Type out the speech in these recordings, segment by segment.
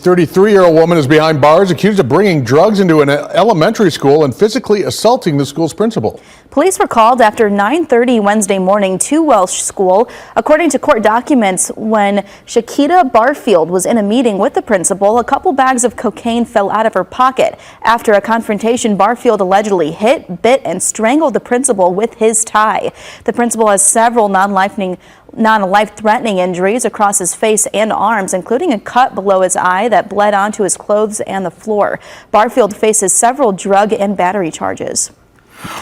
33-year-old woman is behind bars accused of bringing drugs into an elementary school and physically assaulting the school's principal. Police were called after 9:30 Wednesday morning to Welsh School, according to court documents. When Shakita Barfield was in a meeting with the principal, a couple bags of cocaine fell out of her pocket. After a confrontation, Barfield allegedly hit, bit, and strangled the principal with his tie. The principal has several non-life-threatening injuries across his face and arms, including a cut below his eye that bled onto his clothes and the floor. Barfield faces several drug and battery charges.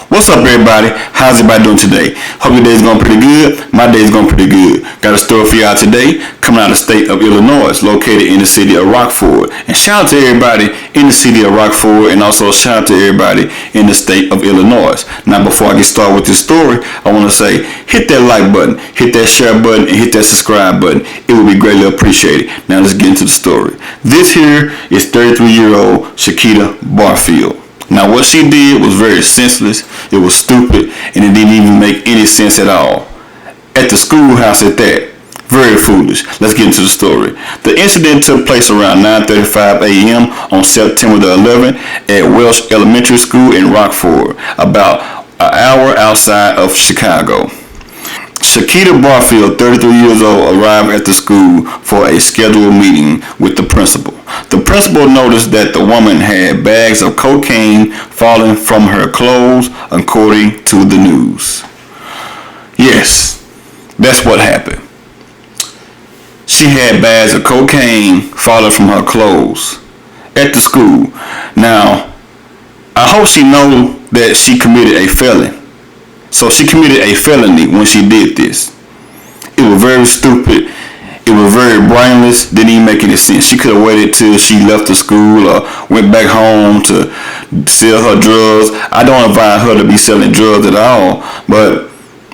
What's up, everybody? How's everybody doing today? Hope your day's going pretty good. My day's going pretty good. Got a story for y'all today coming out of the state of Illinois, located in the city of Rockford. And shout out to everybody in the city of Rockford, and also shout out to everybody in the state of Illinois. Now, before I get started with this story, I want to say hit that like button, hit that share button, and hit that subscribe button. It would be greatly appreciated. Now, let's get into the story. This here is 33-year-old Shakita Barfield. Now, what she did was very senseless, it was stupid, and it didn't even make any sense at all. At the schoolhouse at that. Very foolish. Let's get into the story. The incident took place around 9:35 a.m. on September the 11th at Welsh Elementary School in Rockford, about an hour outside of Chicago. Shakita Barfield, 33 years old, arrived at the school for a scheduled meeting with the principal. The principal noticed that the woman had bags of cocaine falling from her clothes, according to the news. Yes, that's what happened. She had bags of cocaine falling from her clothes at the school. Now, I hope she knows that she committed a felony. So she committed a felony when she did this. It was very stupid. It was very brainless. Didn't even make any sense. She could have waited till she left the school or went back home to sell her drugs. I don't advise her to be selling drugs at all, but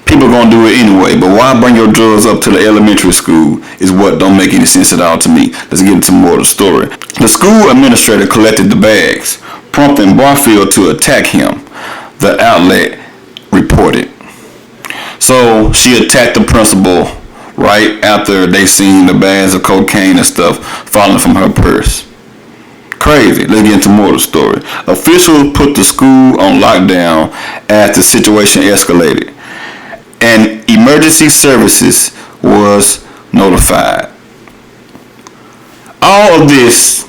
people are going to do it anyway. But why bring your drugs up to the elementary school is what don't make any sense at all to me. Let's get into more of the story. The school administrator collected the bags, prompting Barfield to attack him, the outlet reported. So she attacked the principal right after they seen the bags of cocaine and stuff falling from her purse. Crazy. Let's get into more of the story. Officials put the school on lockdown as the situation escalated, and emergency services was notified. All of this,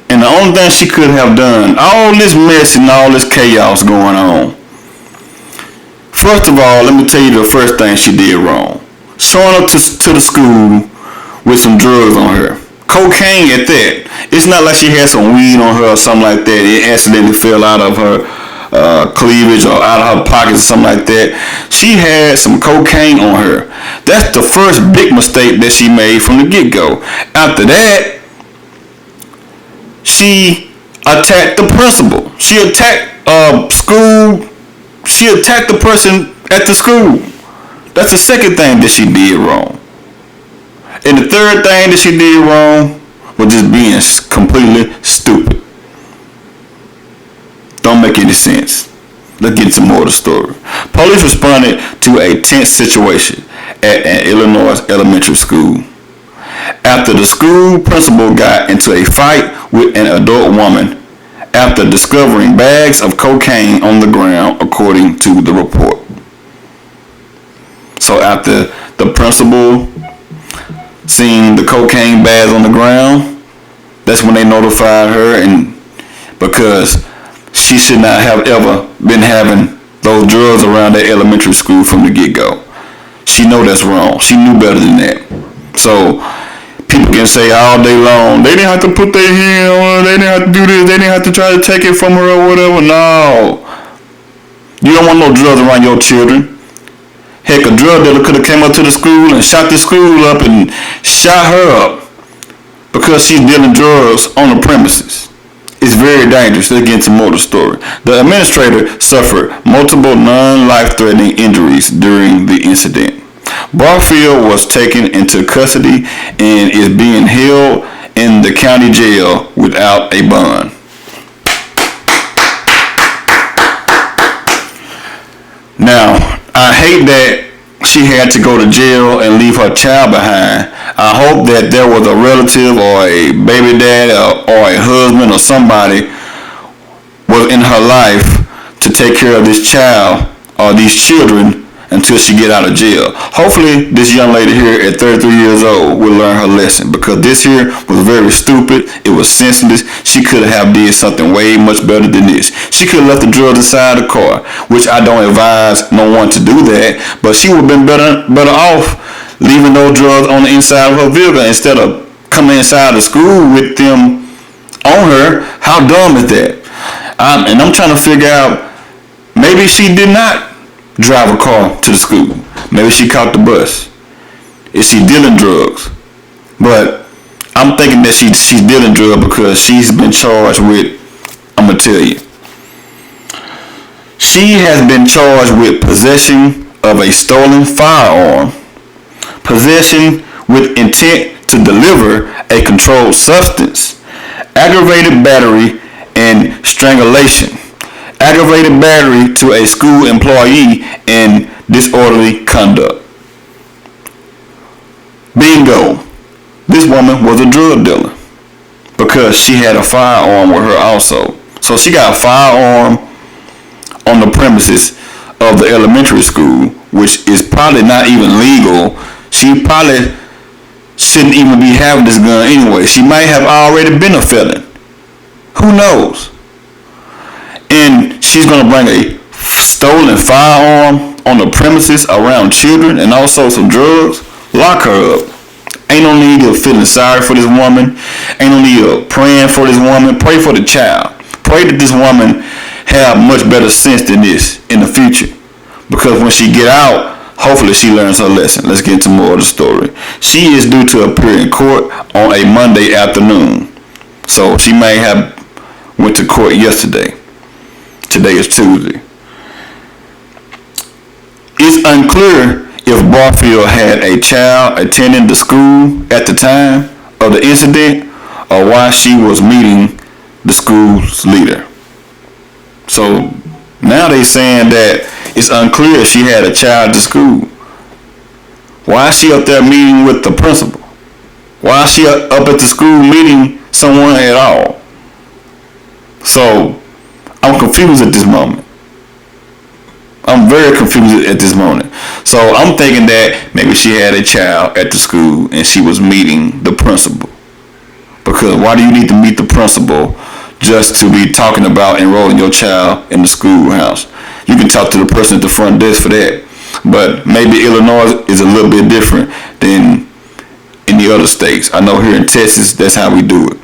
and the only thing she could have done, all this mess and all this chaos going on. First of all, let me tell you the first thing she did wrong. Showing up to the school with some drugs on her. Cocaine at that. It's not like she had some weed on her or something like that. It accidentally fell out of her cleavage or out of her pockets or something like that. She had some cocaine on her. That's the first big mistake that she made from the get-go. After that, she attacked the principal. She attacked school. She attacked the person at the school. That's the second thing that she did wrong. And the third thing that she did wrong was just being completely stupid. Don't make any sense. Let's get into more of the story. Police responded to a tense situation at an Illinois elementary school after the school principal got into a fight with an adult woman after discovering bags of cocaine on the ground, according to the report. So after the principal seen the cocaine bags on the ground, that's when they notified her, and because she should not have ever been having those drugs around that elementary school from the get-go. She know that's wrong. She knew better than that. So people can say all day long, they didn't have to put their hand on her, they didn't have to do this, they didn't have to try to take it from her or whatever. No. You don't want no drugs around your children. Heck, a drug dealer could have came up to the school and shot the school up and shot her up because she's dealing drugs on the premises. It's very dangerous. Let's get into more of the story. The administrator suffered multiple non-life-threatening injuries during the incident. Barfield was taken into custody and is being held in the county jail without a bond. Now, I hate that she had to go to jail and leave her child behind. I hope that there was a relative or a baby dad or a husband or somebody was in her life to take care of this child or these children until she get out of jail. Hopefully this young lady here at 33 years old will learn her lesson, because this here was very stupid. It was senseless. She could have did something way much better than this. She could have left the drugs inside the car, which I don't advise no one to do that, but she would have been better off leaving those drugs on the inside of her vehicle instead of coming inside the school with them on her. How dumb is that? And I'm trying to figure out, maybe she did not drive a car to the school. Maybe she caught the bus. Is she dealing drugs? But I'm thinking that she's dealing drugs because she's been charged with, I'm going to tell you. She has been charged with possession of a stolen firearm, possession with intent to deliver a controlled substance, aggravated battery, and strangulation, aggravated battery to a school employee, and disorderly conduct. Bingo. This woman was a drug dealer because she had a firearm with her also. So she got a firearm on the premises of the elementary school, which is probably not even legal. She probably shouldn't even be having this gun anyway. She might have already been a felon. Who knows? And she's going to bring a stolen firearm on the premises around children and also some drugs. Lock her up. Ain't no need of feeling sorry for this woman. Ain't no need of praying for this woman. Pray for the child. Pray that this woman have much better sense than this in the future. Because when she get out, hopefully she learns her lesson. Let's get into more of the story. She is due to appear in court on a Monday afternoon. So she may have went to court yesterday. Today is Tuesday. It's unclear if Barfield had a child attending the school at the time of the incident or why she was meeting the school's leader. So now they saying that it's unclear if she had a child at the school. Why is she up there meeting with the principal? Why is she up at the school meeting someone at all? So I'm confused at this moment. I'm very confused at this moment. So I'm thinking that maybe she had a child at the school and she was meeting the principal. Because why do you need to meet the principal just to be talking about enrolling your child in the schoolhouse? You can talk to the person at the front desk for that. But maybe Illinois is a little bit different than in the other states. I know here in Texas, that's how we do it.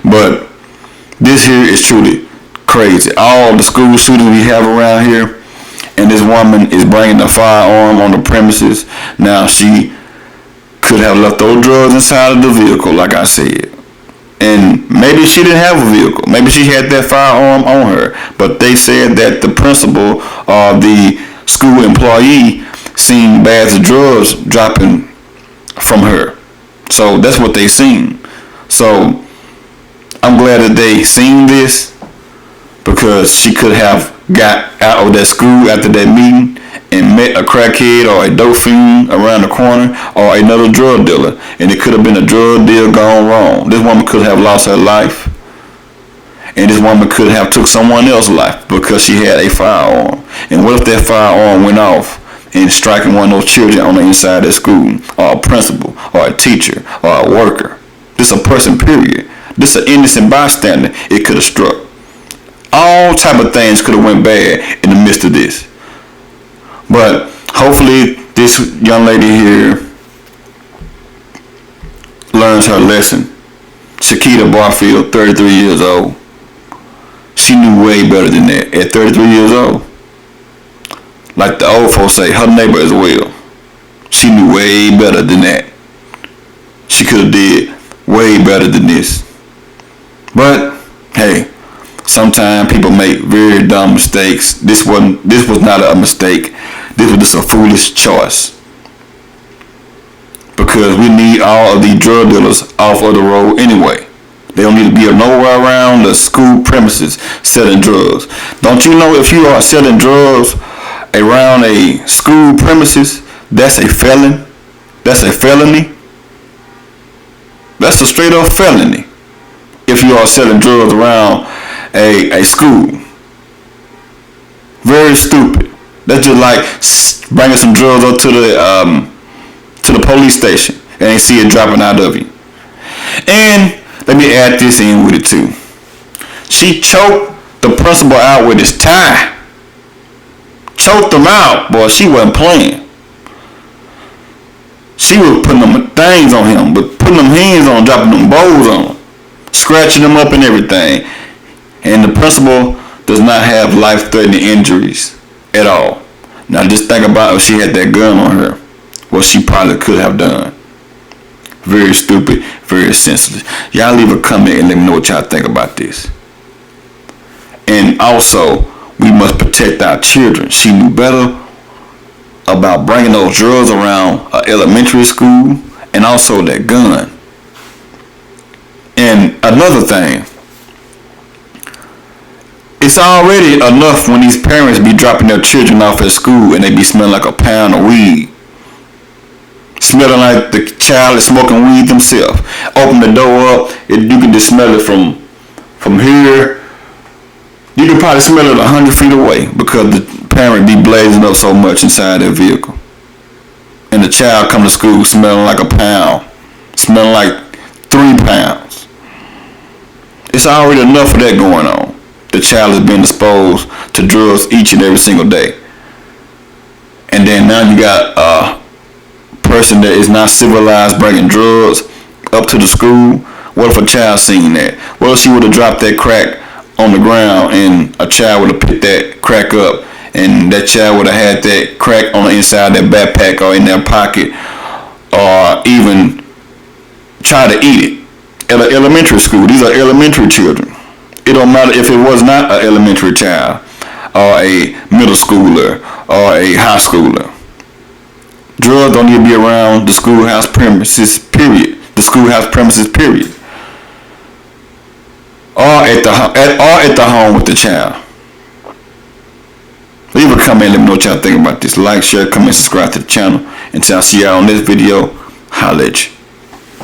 But this here is truly crazy. All the school shootings we have around here, and this woman is bringing a firearm on the premises. Now she could have left those drugs inside of the vehicle, like I said. And maybe she didn't have a vehicle. Maybe she had that firearm on her. But they said that the principal or the school employee seen bags of drugs dropping from her. So that's what they seen. So I'm glad that they seen this, because she could have got out of that school after that meeting and met a crackhead or a dope fiend around the corner or another drug dealer, and it could have been a drug deal gone wrong. This woman could have lost her life, and this woman could have took someone else's life because she had a firearm. And what if that firearm went off and striking one of those children on the inside of that school, or a principal, or a teacher, or a worker? This is a person, period. This is an innocent bystander. It could have struck. All type of things could have went bad in the midst of this. But hopefully this young lady here learns her lesson. Shakita Barfield, 33 years old. She knew way better than that at 33 years old. Like the old folks say, her neighbor as well. She knew way better than that. She could have did way better than this. But hey, sometimes people make very dumb mistakes. This was not a mistake. This was just a foolish choice. Because we need all of these drug dealers off of the road anyway. They don't need to be nowhere around the school premises selling drugs. Don't you know if you are selling drugs around a school premises That's a felon. That's a felony. That's a straight up felony. If you are selling drugs around a school. Very stupid. That's just like bringing some drugs up to the police station and they see it dropping out of you. And let me add this in with it too. She choked the principal out with his tie. Choked him out, boy. She wasn't playing. She was putting them things on him, but putting them hands on, dropping them bowls on him, scratching them up and everything. And the principal does not have life-threatening injuries at all. Now just think about if she had that gun on her, what she probably could have done. Very stupid, very senseless. Y'all leave a comment and let me know what y'all think about this. And also, we must protect our children. She knew better about bringing those drugs around elementary school and also that gun. And another thing, it's already enough when these parents be dropping their children off at school and they be smelling like a pound of weed. Smelling like the child is smoking weed themselves. Open the door up, you can just smell it from here. You can probably smell it 100 feet away because the parent be blazing up so much inside their vehicle. And the child come to school smelling like a pound, smelling like 3 pounds. It's already enough of that going on. The child is being exposed to drugs each and every single day. And then now you got a person that is not civilized bringing drugs up to the school. What if a child seen that? What if she would have dropped that crack on the ground and a child would have picked that crack up and that child would have had that crack on the inside of their backpack or in their pocket or even try to eat it at an elementary school. These are elementary children. It don't matter if it was not an elementary child or a middle schooler or a high schooler. Drugs don't need to be around the schoolhouse premises, period. The schoolhouse premises, period. Or at the home with the child. Leave a comment, let me know what y'all think about this. Like, share, comment, subscribe to the channel. Until I see y'all on this video, holla at you.